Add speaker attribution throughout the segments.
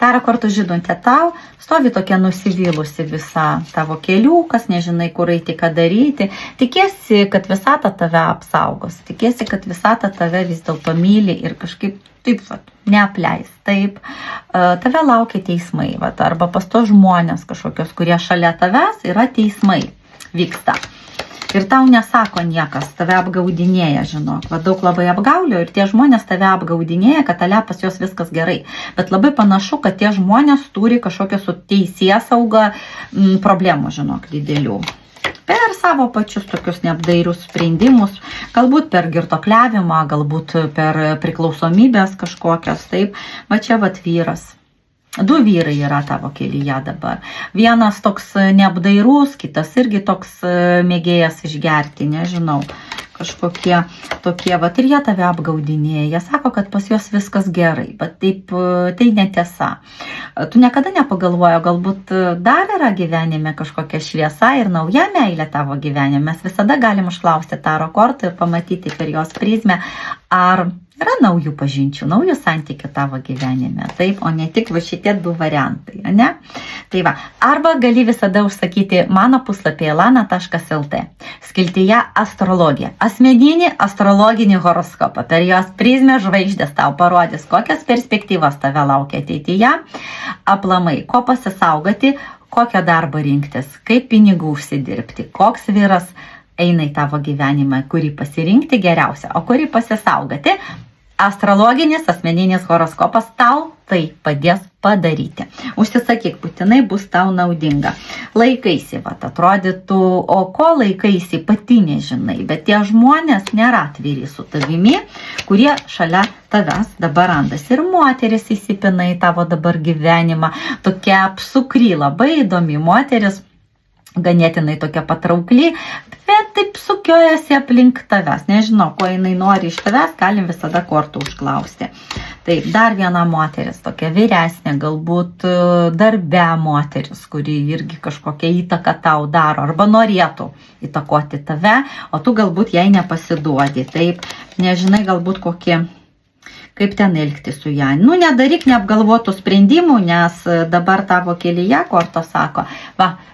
Speaker 1: Tarą kartų žinutę tau, stovi tokia nusivylusi visa tavo keliukas, nežinai, kur eiti, ką daryti. Tikiesi, kad visata tave apsaugos. Tikiesi, kad visata tave vis dėlto myli ir kažkaip taip neapleis. Taip, tave laukia teismai. Arba pas to žmonės kažkokios, kurie šalia tavęs yra teismai vyksta. Ir tau nesako niekas, tave apgaudinėja, žinok. Daug labai apgaulio ir tie žmonės tave apgaudinėja, kad ale pas juos viskas gerai. Bet labai panašu, kad tie žmonės turi kažkokią su teisėsauga problemų, žinok, didelių. Per savo pačius tokius neapdairius sprendimus, galbūt per girtokliavimą, galbūt per priklausomybės kažkokias, taip. Va čia vyras. 2 vyrai yra tavo kelyje dabar. Vienas toks neapdairus, kitas irgi toks mėgėjas išgerti, nežinau. Kažkokie tokie, ir jie tave apgaudinėja. Jie sako, kad pas juos viskas gerai, bet taip, tai netiesa. Tu niekada nepagalvoji, galbūt dar yra gyvenime kažkokia šviesa ir nauja meilė tavo gyvenime. Mes visada galim užklausti taro kortą ir pamatyti per jos prizmę, ar yra naujų pažinčių, naujų santykių tavo gyvenime. Taip, o ne tik šitie 2 variantai, ne? Tai va, arba gali visada užsakyti mano puslapyje elana.lt. Skiltyje astrologija. Asmeninį astrologinį horoskopą. Per jos prizmę žvaigždės tau parodys, kokias perspektyvas tave laukia ateityje. Aplamai, ko pasisaugoti, kokią darbą rinktis, kaip pinigų užsidirbti, koks vyras eina į tavo gyvenimą, kurį pasirinkti geriausia, o kurį pasisaugoti. Astrologinis asmeninis horoskopas tau tai padės padaryti. Užsisakyk, būtinai bus tau naudinga. Laikaisi, atrodytų, o ko laikaisi, pati nežinai, bet tie žmonės nėra atviri su tavimi, kurie šalia tavęs dabar randasi. Ir moteris įsipina į tavo dabar gyvenimą, tokia apsukri, labai įdomi moteris, ganėtinai tokia patraukli, bet taip sukiojasi aplink tavęs. Nežinau, ko jinai nori iš tavęs, galim visada kortų užklausti. Taip, dar viena moteris, tokia vyresnė, galbūt darbe moteris, kuri irgi kažkokią įtaką tau daro, arba norėtų įtakoti tave, o tu galbūt jai nepasiduodi. Taip, nežinai, galbūt kaip ten elgti su ją. Nedaryk neapgalvotų sprendimų, nes dabar tavo kelyje, korto sako,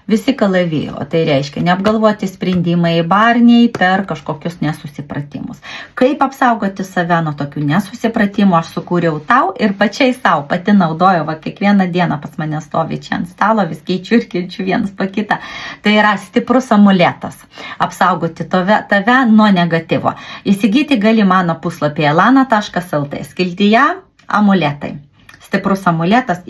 Speaker 1: visi kalavijo, tai reiškia neapgalvoti sprendimai barniai per kažkokius nesusipratimus. Kaip apsaugoti save nuo tokių nesusipratimų, aš sukūriau tau ir pačiai savo pati naudoju, kiekvieną dieną pas mane stovi čia ant stalo, vis keičiu ir keičiu vienas po kitą. Tai yra stiprus amuletas, apsaugoti tave nuo negatyvo. Įsigyti gali mano puslapyje elana.lt, skiltyje amuletai. Stiprus amuletas